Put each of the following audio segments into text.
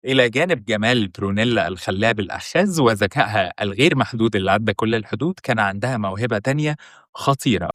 إلى جانب جمال برونيلا الخلاب الأخاذ وذكائها الغير محدود اللي عدى كل الحدود، كان عندها موهبة تانية خطيرة.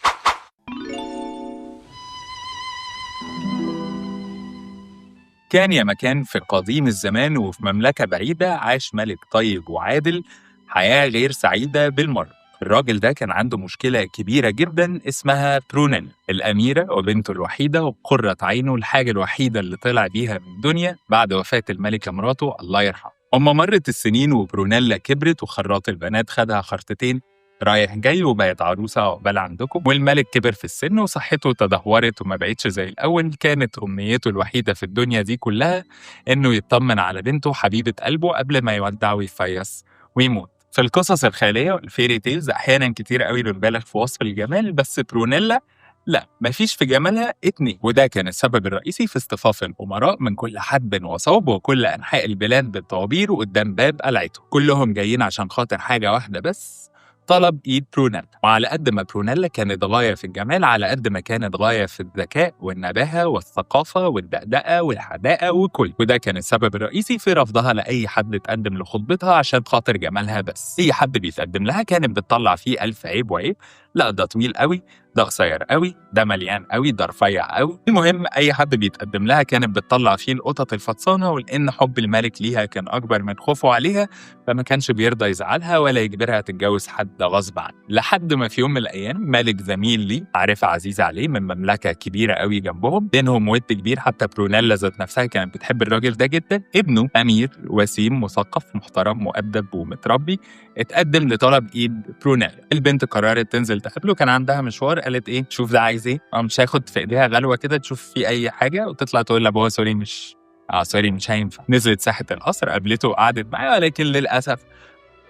كان يا مكان في قديم الزمان وفي مملكة بعيدة عاش ملك طيب وعادل حياة غير سعيدة بالمرة. الراجل ده كان عنده مشكلة كبيرة جدا اسمها برونيلا الأميرة وبنته الوحيدة وقرة عينه، الحاجة الوحيدة اللي طلع بيها من الدنيا بعد وفاة الملكة مراته الله يرحمه. أما مرت السنين وبرونيلا كبرت وخراط البنات خدها خرطتين رايح جاي وبقت عروسة عقبال عندكم، والملك كبر في السن وصحته تدهورت وما بقتش زي الأول. كانت أمنيته الوحيدة في الدنيا دي كلها إنه يطمن على بنته حبيبة قلبه قبل ما يودع ويفيص ويموت. في القصص الخيالية والفيري تيلز أحيانا كتير قوي بنبالغ في وصف الجمال، بس برونيلا لا، مفيش في جمالها اتنين، وده كان السبب الرئيسي في اصطفاف الأمراء من كل حدب وصوب وكل أنحاء البلاد بالطوابير وقدام باب قلعته، كلهم جايين عشان خاطر حاجة واحدة بس، طلب ايد برونيلا. وعلى قد ما برونيلا كانت غاية في الجمال، على قد ما كانت غاية في الذكاء والنباهة والثقافة والدقدقة والحداقة وده كان السبب الرئيسي في رفضها لأي حد اتقدم لخطبتها عشان خاطر جمالها بس. أي حد بيتقدم لها كانت بتطلع فيه ألف عيب وعيب، لا ده طويل قوي، ده قصير قوي، ده مليان قوي، ده رفيع قوي. المهم اي حد بيتقدم لها كانت بتطلع فيه القطط الفطسانه، ولان حب الملك ليها كان اكبر من خوفه عليها فما كانش بيرضى يزعلها ولا يجبرها تتجوز حد غصب عنه. لحد ما في يوم من الايام ملك زميل ليه عارفه عزيزه عليه من مملكه كبيره قوي جنبهم، بينهم ود كبير، حتى برونيلا ذات نفسها كانت بتحب الراجل ده جدا. ابنه امير وسيم مثقف محترم مؤدب ومتربي اتقدم لطلب ايد برونيلا. البنت قررت تنزل تقابله، كان عندها مشوار، قالت ايه شوف ده عايز ايه، مش هاخد في ايديها غلوه كده تشوف في اي حاجه وتطلع تقول لابوها سوري مش هينفع. نزلت ساحه القصر قابلته وقعدت معاه، ولكن للاسف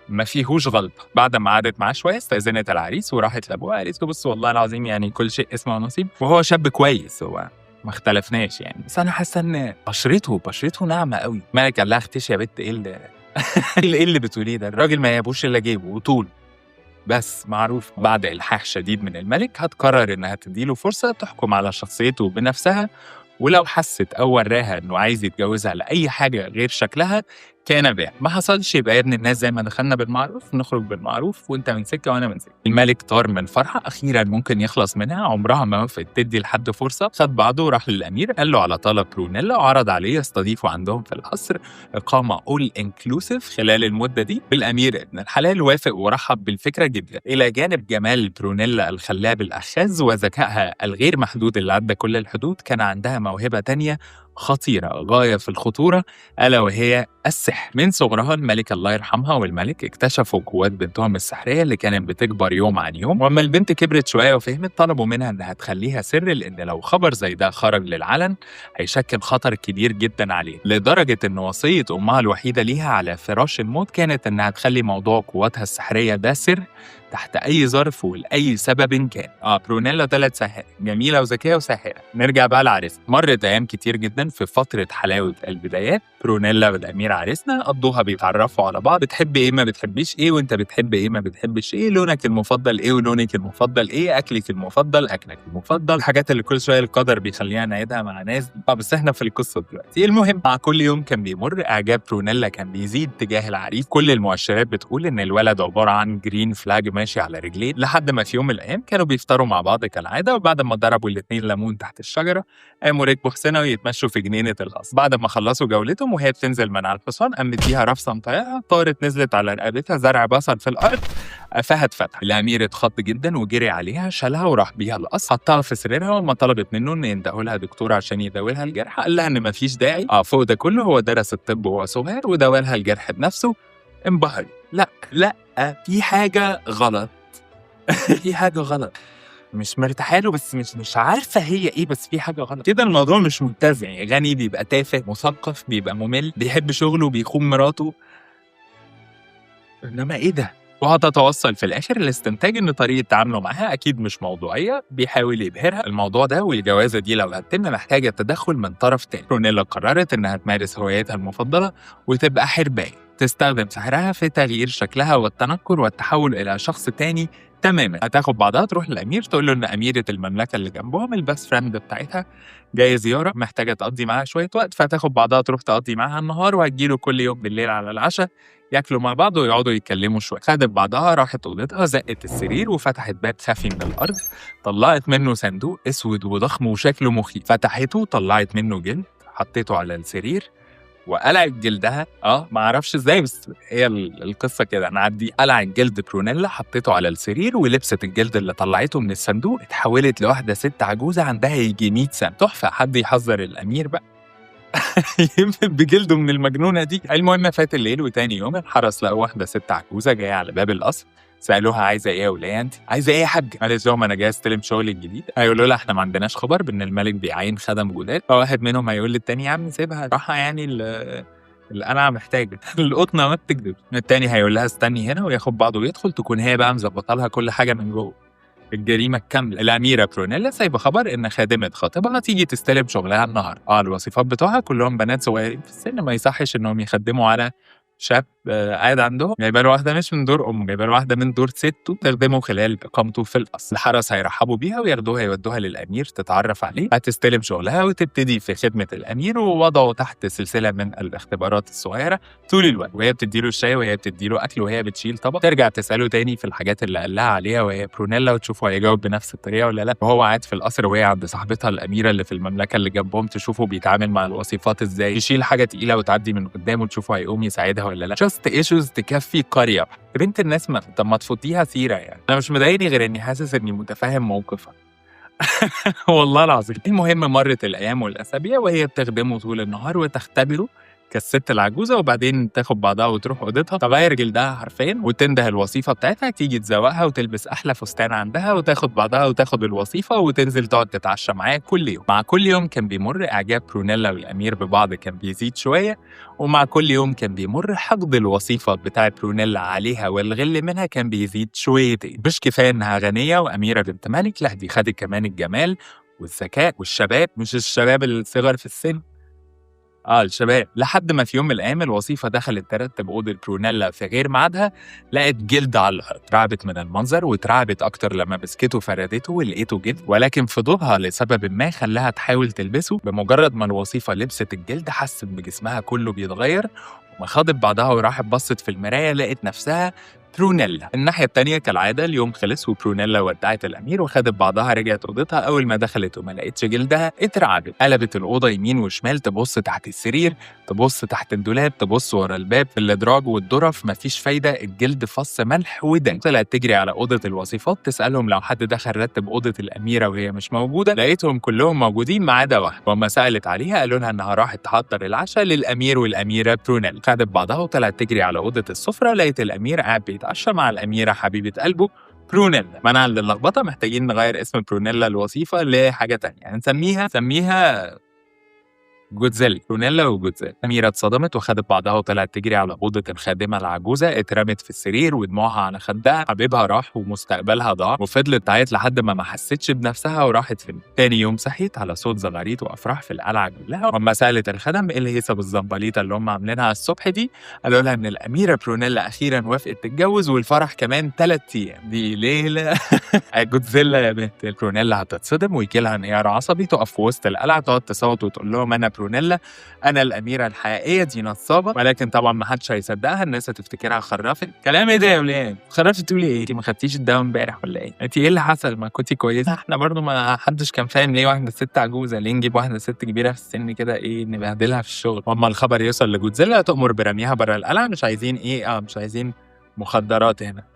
ما فيهوش غلطه. بعد ما قعدت معاه شويه استاذنت العريس وراحت لابوها قالت له بص والله العظيم يعني كل شيء اسمه نصيب، وهو شاب كويس، هو ما اختلفناش يعني، بس انا حاسه ان بشرته ناعمه قوي. مالك قال لها اختشي يا بت، ايه اللي ايه اللي بتقوليه ده، الراجل ما يابوش الا جيبه وطول بس. معروف بعد إلحاح شديد من الملك هتقرر إنها تديله فرصة تحكم على شخصيته بنفسها، ولو حست أو وراها إنه عايز يتجوزها لأي حاجة غير شكلها كان بها. ما حصلش يبقى يا ابن الناس زي ما دخلنا بالمعروف نخرج بالمعروف، وأنت من سكة وأنا من سكة. الملك طار من فرحة أخيرا ممكن يخلص منها، عمرها ما وافقت تدي لحد فرصة. خد بعضه وراح للأمير قال له على طلب برونيلا وعرض عليه يستضيفه عندهم في القصر إقامة all inclusive خلال المدة دي. والأمير ابن الحلال وافق ورحب بالفكرة جدا. إلى جانب جمال برونيلا الخلاب الأخاذ وذكائها الغير محدود اللي عدى كل الحدود، كان عندها موهبة تانية خطيرة غاية في الخطورة، ألا وهي السحر. من صغرها الملكة الله يرحمها والملك اكتشفوا قوات بنتهم السحرية اللي كانت بتكبر يوم عن يوم، وأما البنت كبرت شوية وفهمت طلبوا منها إنها تخليها سر، لأن لو خبر زي ده خرج للعلن هيشكل خطر كبير جدا عليه، لدرجة إن وصية أمها الوحيدة ليها على فراش الموت كانت إنها تخلي موضوع قواتها السحرية ده سر تحت أي ظرف ولأي سبب كان. برونيلا طلعت ساحرة جميلة وذكية وساحرة. نرجع بقى لعريسنا. مرت أيام كتير جدا في فترة حلاوة البدايات، برونيلا والأمير عريسنا قضوها بيتعرفوا على بعض، بتحب إيه ما بتحبش إيه، وأنت بتحب إيه ما بتحبش إيه، لونك المفضل إيه ولونك المفضل إيه، أكلك المفضل أكلك المفضل، الحاجات اللي كل شوية القدر بيخلينا نعيدها مع ناس. بس إحنا في القصة دلوقتي. المهم مع كل يوم كان بيمر إعجاب برونيلا كان بيزيد تجاه العريس، كل المؤشرات بتقول إن الولد عبارة عن جرين فلاج ماشي على رجليه، لحد ما في يوم من الأيام كانوا بيفطروا مع بعض كالعادة، وبعد ما ضربوا الاتنين ليمون تحت الشجرة قاموا ركبوا حصنة ويتمشوا في جنينة القصر. بعد ما خلصوا جولتهم وهي بتنزل من على الحصان قام مديها رفسة مطيعة، طارت نزلت على رقبتها زرع بصل في الأرض، قفاها اتفتح. الأمير اتخض جدا وجري عليها شالها وراح بيها القصر، حطها في سريرها، ولما طلبت منه إن يندهوا لها دكتور عشان يداوي لها الجرح قال لها إن مفيش داعي، فوق ده كله هو درس الطب وهو صغير وداوي لها الجرح بنفسه. انبهرت. لا في حاجة غلط في حاجة غلط، مش مرتاحه له، بس مش عارفه هي ايه، بس في حاجه غلط كده. الموضوع مش متزن، يعني غني بيبقى تافه، مثقف بيبقى ممل، بيحب شغله بيخون مراته، انما ايه ده؟ وهتتوصل في الاخر لاستنتاج ان طريقه تعامله معاها اكيد مش موضوعيه، بيحاول يبهرها. الموضوع ده والجوازه دي لو هتتم محتاجه تدخل من طرف تاني. برونيلا قررت انها تمارس هوايتها المفضله وتبقى حربايه، تستخدم سحرها في تغيير شكلها والتنكر والتحول الى شخص تاني تماما. هتاخد بعضها تروح للأمير تقول له إن أميرة المملكة اللي جنبهم البست فريند بتاعتها جاية زيارة محتاجة تقضي معاها شوية وقت، فهتاخد بعضها تروح تقضي معاها النهار، وهتجيله كل يوم بالليل على العشاء ياكلوا مع بعض ويقعدوا يتكلموا شوية. خدت بعضها راحت أوضتها، زقت السرير وفتحت باب خفي من الأرض، طلعت منه صندوق أسود وضخم وشكله مخيف، فتحته وطلعت منه جلد، حطيته على السرير وقلعت جلدها. ما اعرفش ازاي، بس هي القصه كده نعدي. قلعت جلد برونيلا، حطيته على السرير، ولبست الجلد اللي طلعته من الصندوق، اتحولت لواحده ست عجوزه عندها يجي 100 سنه. تحفه. حد يحذر الامير بقى يمكن بجلده من المجنونه دي. المهم فات الليل، وتاني يوم الحرس لقوا واحده ست عجوزه جايه على باب القصر. سالوها عايزه ايه يا وليه انت؟ عايزه ايه يا حاج؟ قالت لهم انا جاي استلم شغل الجديد. هيقولوا لها احنا ما عندناش خبر بان الملك بيعين خدم جداد. فواحد منهم هيقول للتاني يا عم سيبها راحه، يعني القلعه محتاجه القطنه ما بتكذب. التاني هيقول لها استني هنا، وياخد بعضه ويدخل، تكون هي بقى مظبطه لها كل حاجه من جوه. الجريمه الكامله. الاميره برونيلا سايبه خبر ان خادمه خطيبها تيجي تستلم شغلها النهار. الوظيفات بتوعها كلهم بنات صغيرين في السن، ما يصحش انهم يخدموا على شاب قاعد عندهم. جايبه له واحده مش من دور امه، جايبه له واحده من دور سته تخدمه خلال اقامته في القصر. الحرس هيرحبوا بيها وياخدوها يودوها للامير تتعرف عليه، هتستلم شغلها وتبتدي في خدمه الامير، ووضعه تحت سلسله من الاختبارات الصغيره طول الوقت، وهي بتديله الشاي وهي بتديله اكل وهي بتشيل طبق. ترجع تساله تاني في الحاجات اللي قال لها عليها وهي برونيلا، وتشوفه هيجاوب بنفس الطريقه ولا لا. وهو قاعد في القصر وهي عند صاحبتها الاميره اللي في المملكه اللي جنبهم، تشوفه بيتعامل مع الوصيفات ازاي، يشيل حاجه تقيله وتعدي من قدامه، تشوفه هيقوم يساعدها ولا لا. جاست ايشوز تكفي قريه. بنت الناس طب ما تفضيها سيره يعني. انا مش مضايقني غير اني حاسس اني متفاهم موقفها والله العظيم. المهم مرت الايام والاسابيع وهي بتخدمه طول النهار وتختبره كالست العجوزه، وبعدين تاخد بعضها وتروح اوضتها تغير جلدها حرفيا، وتنده الوظيفه بتاعتها تيجي تزوقها وتلبس احلى فستان عندها، وتاخد بعضها وتاخد الوظيفه وتنزل تقعد تتعشى معاه كل يوم. مع كل يوم كان بيمر اعجاب برونيلا والامير ببعض كان بيزيد شويه، ومع كل يوم كان بيمر حقد الوظيفه بتاعت برونيلا عليها والغل منها كان بيزيد شويتين. مش كفايه انها غنيه واميره بنت ملك، لا دي خدت كمان الجمال والذكاء والشباب، مش الشباب الصغر في السن، الشباب. لحد ما في يوم من الأيام الوظيفة دخلت ترتب أوضة برونيلا في غير ميعادها، لقت جلد على الأرض. اترعبت من المنظر، واترعبت أكتر لما مسكته فردته ولقيته جلد، ولكن فضولها لسبب ما خلاها تحاول تلبسه. بمجرد ما الوظيفة لبست الجلد حست بجسمها كله بيتغير، وما خدت بعضها وراحت بصت في المراية لقت نفسها برونيلا. الناحية التانية كالعادة اليوم خلص وبرونيلا ودعت الأمير وخدت بعضها رجعت أوضتها. أول ما دخلت وما لقيتش جلدها اترعبت، قلبت الأوضة يمين وشمال، تبص تحت السرير، تبص تحت الدولاب، تبص ورا الباب، في الأدراج والظرف، مفيش فايدة، الجلد فص ملح ودم. طلعت تجري على أوضة الوظيفات تسألهم لو حد دخل رتب أوضة الأميرة وهي مش موجودة، لقيتهم كلهم موجودين ما عدا واحد. وما سألت عليها قالوا لها إنها راحت تحضر العشاء للأمير والأميرة برونيلا. خدت بعضها وطلعت تجري على أوضة السفرة، لقيت الأمير قاعد بيتعشى مع الأميرة حبيبة قلبه برونيلا. منع للخبطة، محتاجين نغير اسم برونيلا الوظيفة لحاجة تانية، يعني نسميها جودزيلا. برونيلا وجودزيلا. أميرة اتصدمت وخدت بعضها وطلعت تجري على أوضة الخادمة العجوزة، اترمت في السرير ودموعها على خدها. حبيبها راح ومستقبلها ضاع، وفضلت تعيط لحد ما حسيتش بنفسها وراحت فين. تاني يوم صحيت على صوت زغاريط وأفراح في القلعة كلها. وأما سألت الخدم إيه الهيصة بالزنبليطة اللي هم عاملينها الصبح دي، قالوا لها إن الأميرة برونيلا أخيرا وافقت تتجوز، والفرح كمان 3 أيام. دي ليلة جودزيلا يا بنت. برونيلا هتتصدم ويجيلها انهيار عصبي، تقف في وسط القلعة تقعد تصوت وتقول لهم أنا برونيلا، أنا الأميرة الحقيقية، دي نصابة. ولكن طبعا ما حدش هيصدقها، الناس هتفتكرها خرافة. كلام إيه ده يا ولاد؟ خرافة تقولي إيه؟ أنتِ ما خدتيش الدواء امبارح ولا إيه؟ أنتِ إيه اللي حصل؟ ما كنتِ كويسة؟ إحنا برضه ما حدش كان فاهم ليه واحدة ست عجوزة، ليه نجيب واحدة ست كبيرة في السن كده إيه نبهدلها في الشغل. وأما الخبر يوصل لجودزيلا تؤمر برميها بره القلعة، مش عايزين إيه مش عايزين مخدرات هنا.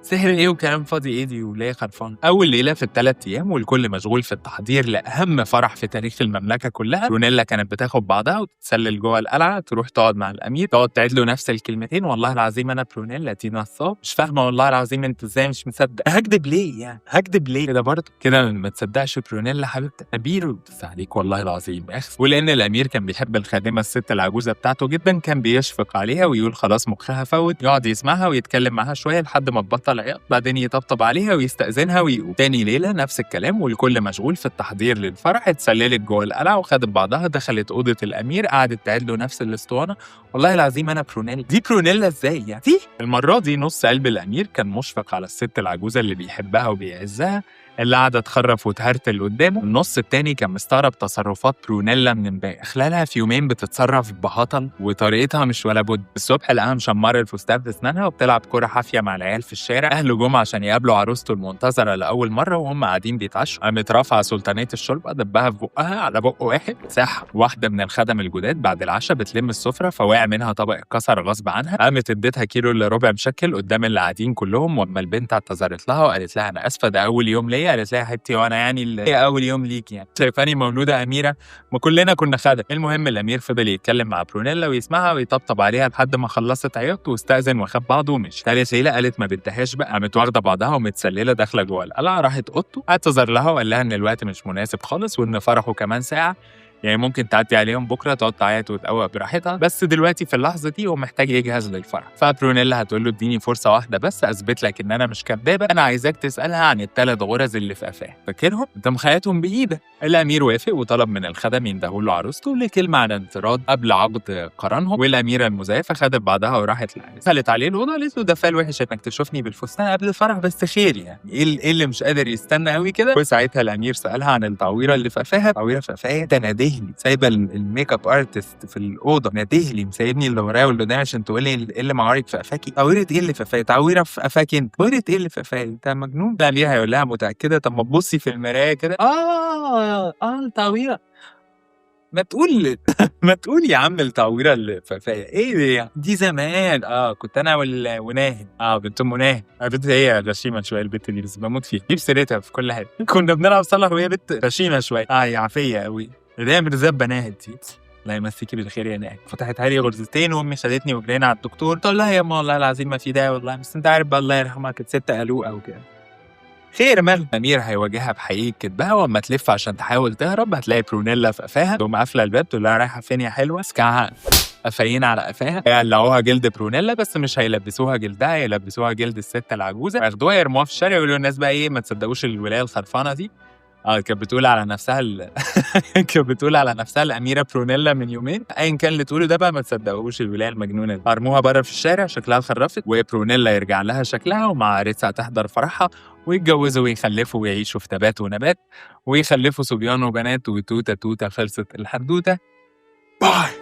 سحر ايه وكلام فاضي ايه دي وليه خرفان. اول ليله في ال3 ايام والكل مشغول في التحضير لاهم فرح في تاريخ المملكه كلها. برونيلا كانت بتاخد بعضها وتتسلل جوه القلعه، تروح تقعد مع الامير، تقعد تعيد له نفس الكلمتين، والله العظيم انا برونيلا دي نصاب، مش فاهمه والله العظيم انت ازاي مش مصدق، هكدب ليه يعني، هكدب ليه كده برضه كده ما تصدقش برونيلا حبيبتي امير بس عليك والله العظيم اخس. ولان الامير كان بيحب الخادمه الست العجوزه بتاعته جدا كان بيشفق عليها ويقول خلاص مخها فوت، يقعد يسمعها ويتكلم معاها شويه لحد ما تبطل العياط، بعدين يطبطب عليها ويستأذنها ويقوم. تاني ليلة نفس الكلام والكل مشغول في التحضير للفرح. اتسللت جوه القلعة وخدت بعضها دخلت أوضة الأمير، قعدت تعد له نفس الأسطوانة. والله العظيم أنا برونيلا، دي برونيلا إزاي يعني؟ دي المرة دي نص قلب الأمير كان مشفق على الست العجوزة اللي بيحبها وبيعزها اللي قاعدة تخرف وتهرتل قدامه. النص التاني كان مستغرب تصرفات برونيلا من امبارح، خلالها في يومين بتتصرف بهطل وطريقتها مش ولا بد. الصبح لقاها مشمرة الفستان في اسنانها وبتلعب كرة حافية مع العيال في الشارع. أهله جم عشان يقابلوا عروسته المنتظرة لأول مرة وهم قاعدين بيتعشوا. قامت رافعة سلطانية الشوربة دبها في بقها على بق واحد ساح. واحدة من الخدم الجداد بعد العشاء بتلم السفرة فوقع منها طبق اتكسر غصب عنها. قامت اديتها كيلو الا ربع مشكل قدام اللي قاعدين كلهم. واما البنت اعتذرت لها وقالت لها أنا آسفة ده أول يوم ليا، قالت لها يا حبيبتي وانا يعني هي اول يوم ليك يعني شايفاني مولوده اميره؟ ما كلنا كنا خدم. المهم الامير فضل يتكلم مع برونيلا ويسمعها ويطبطب عليها لحد ما خلصت عياط واستأذن وخد بعضه ومشي. تالت ليله قالت ما بدهاش بقى، قامت واخده بعضها ومتسلله داخله جوه القلعه. راحت اوضته اعتذر لها وقال لها ان الوقت مش مناسب خالص وان فرحه كمان ساعه، يعني ممكن تعدي عليهم بكره تقعد تعيط وتقوق براحتها، بس دلوقتي في اللحظه دي هو محتاج يجهز للفرح. فبرونيلا هتقول له اديني فرصه واحده بس اثبت لك ان انا مش كدابه، انا عايزاك تسالها عن الثلاث غرز اللي في قفاه، فاكرهم؟ انت مخيطهم بايدك. الامير وافق وطلب من الخدم يندهوا له عروسته لكلمه عن انفراد قبل عقد قرانهم. والاميره المزيفه خدت بعضها وراحت للعريس. دخلت عليه الاوضه قالت له ده فال وحش انك تشوفني بالفستان قبل الفرح بس خير يعني، ايه اللي مش قادر يستنى قوي كده؟ وساعتها الامير سالها عن التعويره اللي في قفاها. تعويره في قفاها ده نادهلي، سايبه الميك اب ارتست في الاوضه نادهلي مسيبني اللي ورايا واللي قدامي عشان تقولي ايه اللي معارك في قفاكي؟ تعويره ايه اللي في قفاكي؟ تعويره في قفاك انت، تعويره ايه اللي في قفاك؟ انت مجنون؟ الامير هيقول لها متاكده؟ طب ما تبصي في المرايه كده. التعويره ما تقول ما تقول يا عم التعويره اللي في قفايا ايه دي زمان. كنت انا وناهد بنت ام ناهد. البنت هي غشيمه شويه البنت دي بس بموت فيها، جيب سيرتها في كل حاجه. كنا بنلعب صلاح وهي بنت غشيمه شويه هي عافيه قوي اللي هي مرزبه ناهد دي. الله يمسيكي بالخير يا ناهد. فتحتها لي غرزتين وامي خدتني وجرينا على الدكتور. قلت لها يا ماما والله العظيم ما في داعي والله، بس انت عارف بقى الله يرحمها كانت ست قلوقه وكده. خير مال. الامير هيواجهها بحقيقة كدبها واما تلف عشان تحاول تهرب هتلاقي برونيلا في قفاها، تقوم قافله الباب تقول لها رايحه فين يا حلوه؟ اسكعها قفايين على قفاها. هيقلعوها جلد برونيلا بس مش هيلبسوها جلدها، هيلبسوها جلد الست العجوزه، ياخدوها يرموها في الشارع ويقولوا الناس بقى ايه ما تصدقوش الولايه الخرفانه دي. كانت بتقول على نفسها كانت بتقول على نفسها الاميره برونيلا من يومين. ايا كان اللي تقوله ده بقى ما تصدقوش الولايه المجنونه دي. ارموها بره في الشارع شكلها خرفت وبرونيلا يرجع لها شكلها ومع عريسها تحضر فرحها ويتجوزوا ويخلفوا ويعيشوا في تبات ونبات ويخلفوا صبيان وبنات وتوته توته. خلصت الحدوته. باي.